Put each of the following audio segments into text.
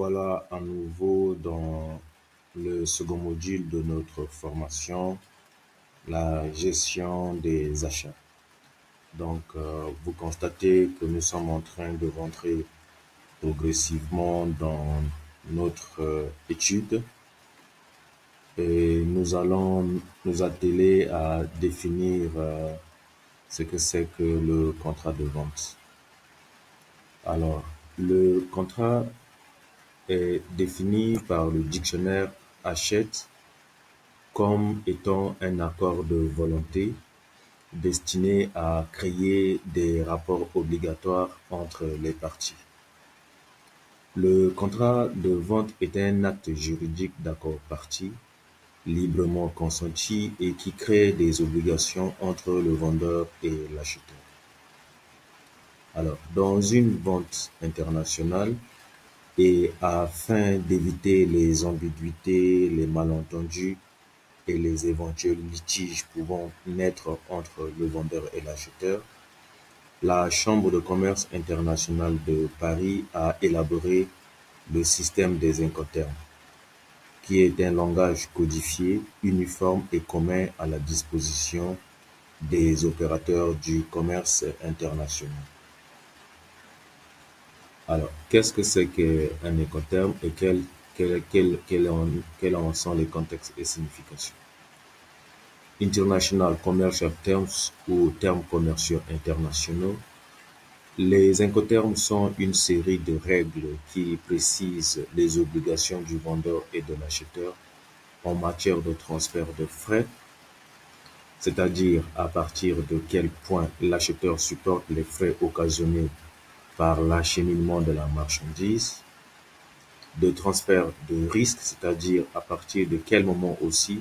voilà à nouveau dans le second module de notre formation, la gestion des achats. Donc, vous constatez que nous sommes en train de rentrer progressivement dans notre étude et nous allons nous atteler à définir ce que c'est que le contrat de vente. Alors, le contrat est défini par le dictionnaire Hachette comme étant un accord de volonté destiné à créer des rapports obligatoires entre les parties. Le contrat de vente est un acte juridique d'accord parties, librement consenti et qui crée des obligations entre le vendeur et l'acheteur. Alors, dans une vente internationale, et afin d'éviter les ambiguïtés, les malentendus et les éventuels litiges pouvant naître entre le vendeur et l'acheteur, la Chambre de commerce internationale de Paris a élaboré le système des Incoterms, qui est un langage codifié, uniforme et commun à la disposition des opérateurs du commerce international. Alors, qu'est-ce que c'est qu'un Incoterm et quels en sont les contextes et significations? International Commercial Terms ou termes commerciaux internationaux. Les Incoterms sont une série de règles qui précisent les obligations du vendeur et de l'acheteur en matière de transfert de frais, c'est-à-dire à partir de quel point l'acheteur supporte les frais occasionnés par l'acheminement de la marchandise, de transfert de risque, c'est-à-dire à partir de quel moment aussi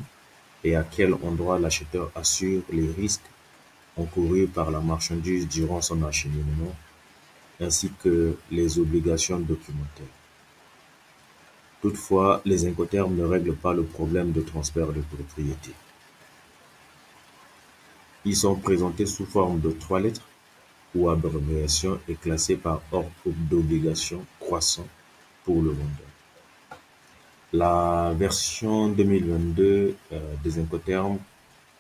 et à quel endroit l'acheteur assure les risques encourus par la marchandise durant son acheminement, ainsi que les obligations documentaires. Toutefois, les Incoterms ne règlent pas le problème de transfert de propriété. Ils sont présentés sous forme de 3 lettres ou abréviations et classés par ordre d'obligation croissant pour le vendeur. La version 2022 des Incoterms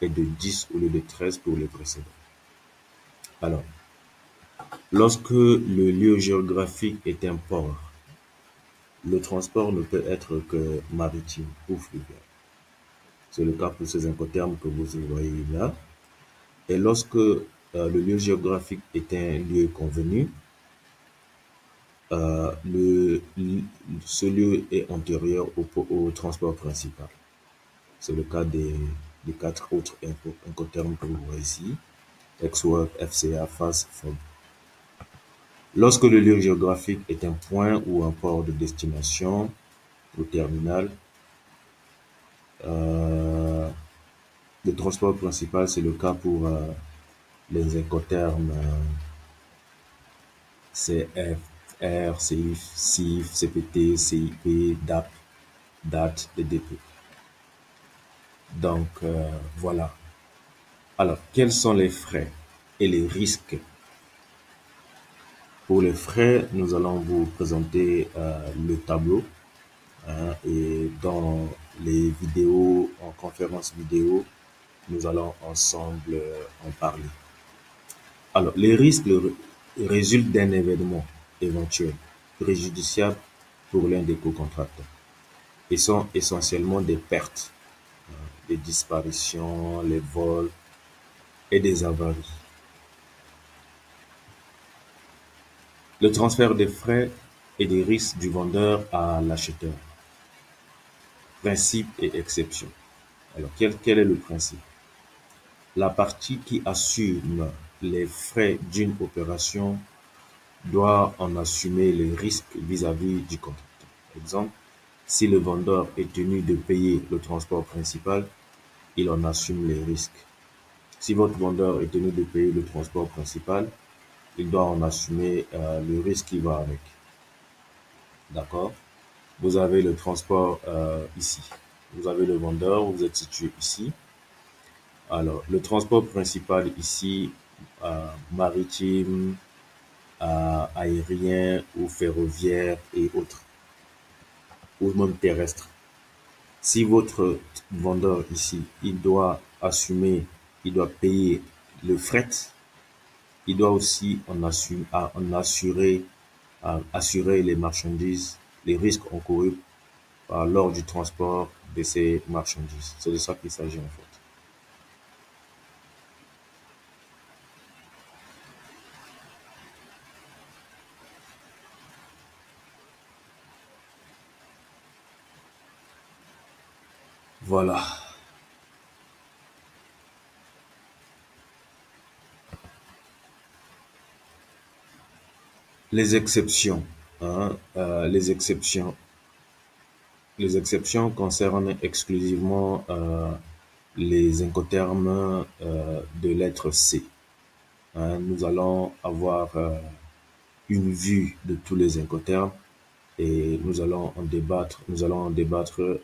est de 10 au lieu de 13 pour les précédents. Alors, lorsque le lieu géographique est un port, le transport ne peut être que maritime ou fluvial. C'est le cas pour ces Incoterms que vous voyez là. Et lorsque le lieu géographique est un lieu convenu, ce lieu est antérieur au transport principal. C'est le cas des 4 autres Incoterms que vous voyez ici. Ex-Work, FCA, FAS, FOB. Lorsque le lieu géographique est un point ou un port de destination ou terminal, le transport principal, c'est le cas pour les Incoterms CF, R, CIF, CIF, CPT, CIP, DAP, DAT et DP. Donc, voilà. Alors, quels sont les frais et les risques? Pour les frais, nous allons vous présenter le tableau et dans les vidéos, en conférence vidéo, nous allons ensemble en parler. Alors, les risques résultent d'un événement éventuel préjudiciable pour l'un des co-contractants et sont essentiellement des pertes, des disparitions, les vols et des avaries. Le transfert des frais et des risques du vendeur à l'acheteur. Principe et exception. Alors, quel est le principe? La partie qui assume les frais d'une opération doit en assumer les risques vis-à-vis du contractant. Exemple, si le vendeur est tenu de payer le transport principal, il en assume les risques. Si votre vendeur est tenu de payer le transport principal, il doit en assumer le risque qui va avec. D'accord? Vous avez le transport ici. Vous avez le vendeur, vous êtes situé ici. Alors, le transport principal ici, maritime, aérien ou ferroviaire et autres. ou même terrestre. Si votre vendeur ici, il doit payer le fret, il doit aussi assurer les marchandises, les risques encourus lors du transport de ces marchandises. C'est de ça qu'il s'agit en fait. Voilà. Les exceptions. Les exceptions concernent exclusivement les incoterms de lettre C. Nous allons avoir une vue de tous les incoterms et nous allons en débattre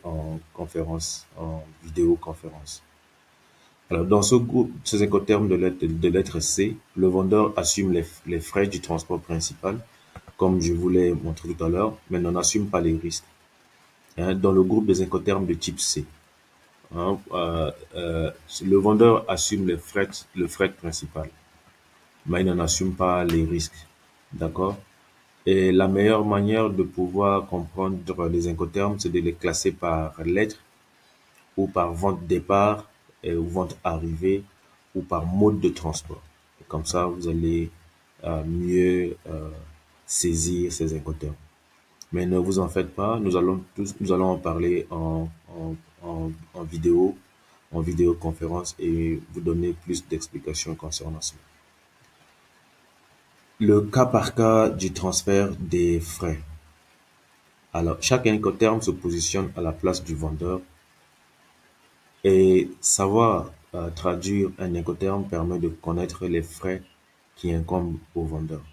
en conférence, en vidéoconférence. Alors, dans ce groupe, ces incoterms de lettre C, le vendeur assume les frais du transport principal, comme je vous l'ai montré tout à l'heure, mais n'en assume pas les risques. Dans le groupe des incoterms de type C, hein, le vendeur assume le fret principal, mais il n'en assume pas les risques. D'accord? Et la meilleure manière de pouvoir comprendre les incoterms, c'est de les classer par lettre ou par vente départ ou vente arrivée ou par mode de transport. Et comme ça, vous allez mieux saisir ces incoterms. Mais ne vous en faites pas, nous allons en parler en en vidéoconférence et vous donner plus d'explications concernant cela. Le cas par cas du transfert des frais. Alors, chaque incoterm se positionne à la place du vendeur et savoir traduire un incoterm permet de connaître les frais qui incombent au vendeur.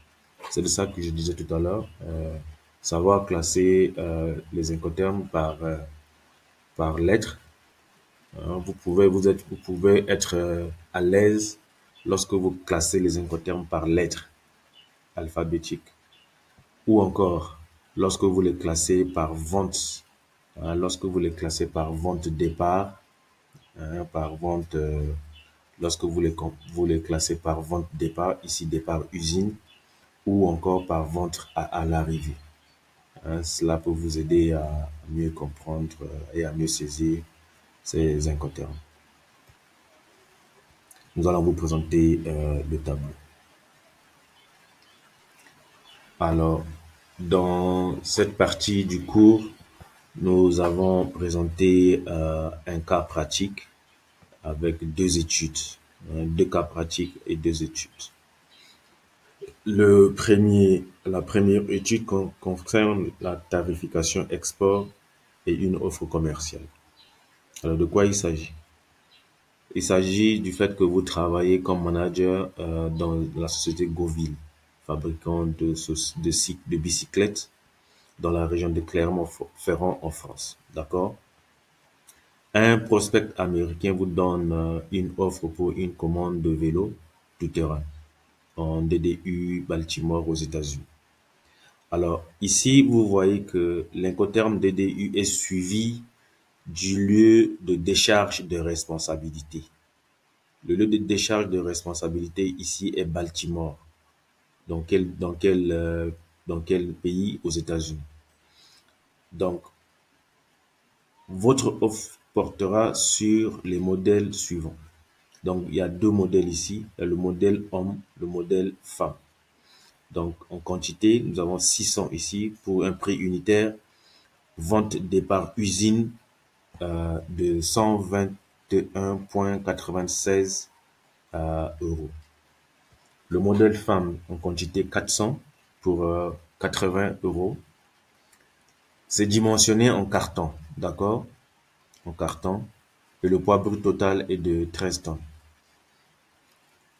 C'est de ça que je disais tout à l'heure. Savoir classer les incoterms par lettre. Vous pouvez être à l'aise lorsque vous classez les incoterms par lettre alphabétique. Ou encore, lorsque vous les classez par vente, lorsque vous les classez par vente départ, par vente, lorsque vous les classez par vente départ, ici départ usine, ou encore par vente à l'arrivée. Cela peut vous aider à mieux comprendre et à mieux saisir ces incoterms. Nous allons vous présenter le tableau. Alors, dans cette partie du cours, nous avons présenté un cas pratique avec deux études, deux cas pratiques et deux études. La première étude concerne la tarification export et une offre commerciale. Alors, de quoi il s'agit? Il s'agit du fait que vous travaillez comme manager dans la société Govil, fabricant de bicyclettes dans la région de Clermont-Ferrand en France. D'accord? Un prospect américain vous donne une offre pour une commande de vélo tout terrain en DDU Baltimore aux États-Unis. Alors ici, vous voyez que l'incoterme DDU est suivi du lieu de décharge de responsabilité. Le lieu de décharge de responsabilité ici est Baltimore. Dans quel pays? Aux États-Unis. Donc, votre offre portera sur les modèles suivants. Donc, il y a deux modèles ici. Il y a le modèle homme, le modèle femme. Donc, en quantité, nous avons 600 ici pour un prix unitaire. Vente départ usine de 121,96 euros. Le modèle femme en quantité 400 pour 80 euros. C'est dimensionné en carton, d'accord? En carton. Et le poids brut total est de 13 tonnes.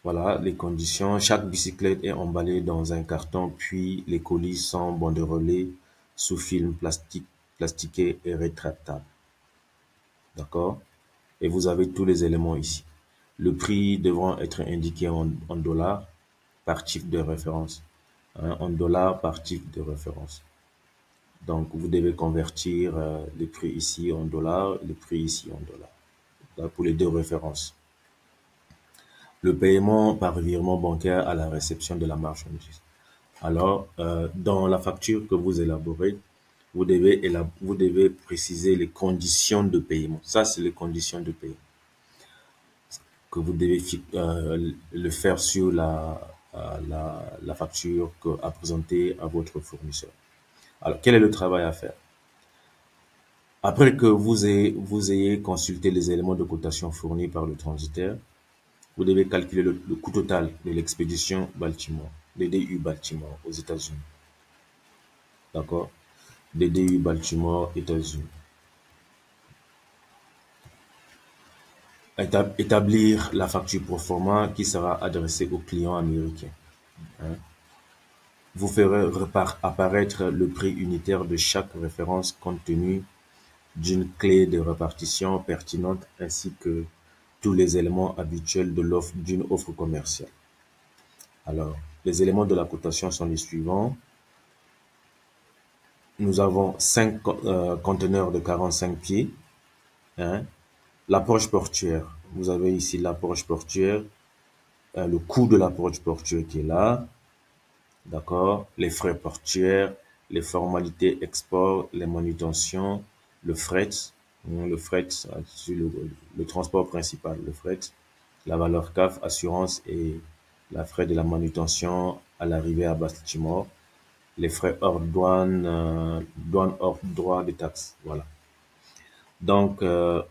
Voilà les conditions. Chaque bicyclette est emballée dans un carton, puis les colis sont banderolés sous film plastiqué et rétractable. D'accord? Et vous avez tous les éléments ici. Le prix devra être indiqué en dollars par type de référence. En dollars par type de référence. Donc, vous devez convertir les prix ici en dollars, les prix ici en dollars. Là, pour les deux références. Le paiement par virement bancaire à la réception de la marchandise. Alors, dans la facture que vous élaborez, vous devez préciser les conditions de paiement. Ça, c'est les conditions de paiement que vous devez le faire sur la facture à présenter à votre fournisseur. Alors, quel est le travail à faire? Après que vous ayez consulté les éléments de cotation fournis par le transitaire, vous devez calculer le coût total de l'expédition Baltimore, DDU Baltimore aux États-Unis. D'accord? DDU Baltimore, États-Unis. Établir la facture proforma qui sera adressée au client américain. Hein? Vous ferez apparaître le prix unitaire de chaque référence compte tenu d'une clé de répartition pertinente ainsi que tous les éléments habituels d'une offre commerciale. Alors, les éléments de la cotation sont les suivants. Nous avons 5 conteneurs de 45 pieds. Hein? L'approche portuaire. Vous avez ici l'approche portuaire, le coût de l'approche portuaire qui est là. D'accord? Les frais portuaires, les formalités export, les manutentions, le fret, sur le transport principal, le fret, la valeur CAF, assurance et la frais de la manutention à l'arrivée à Baltimore, les frais hors douane, douane hors droit des taxes, voilà. Donc,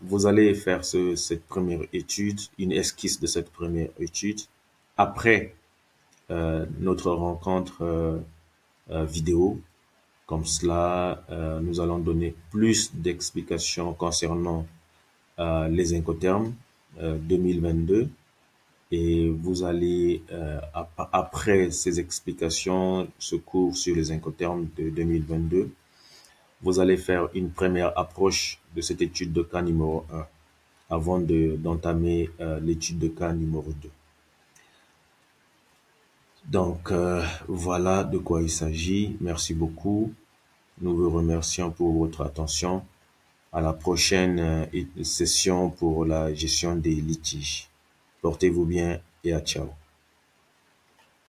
vous allez faire cette première étude, une esquisse de cette première étude. Après notre rencontre vidéo, comme cela, nous allons donner plus d'explications concernant les Incoterms 2022. Et vous allez, après ces explications, ce cours sur les Incoterms de 2022, vous allez faire une première approche de cette étude de cas numéro 1 avant d'entamer l'étude de cas numéro 2. Donc, voilà de quoi il s'agit. Merci beaucoup. Nous vous remercions pour votre attention. À la prochaine session pour la gestion des litiges. Portez-vous bien et à ciao.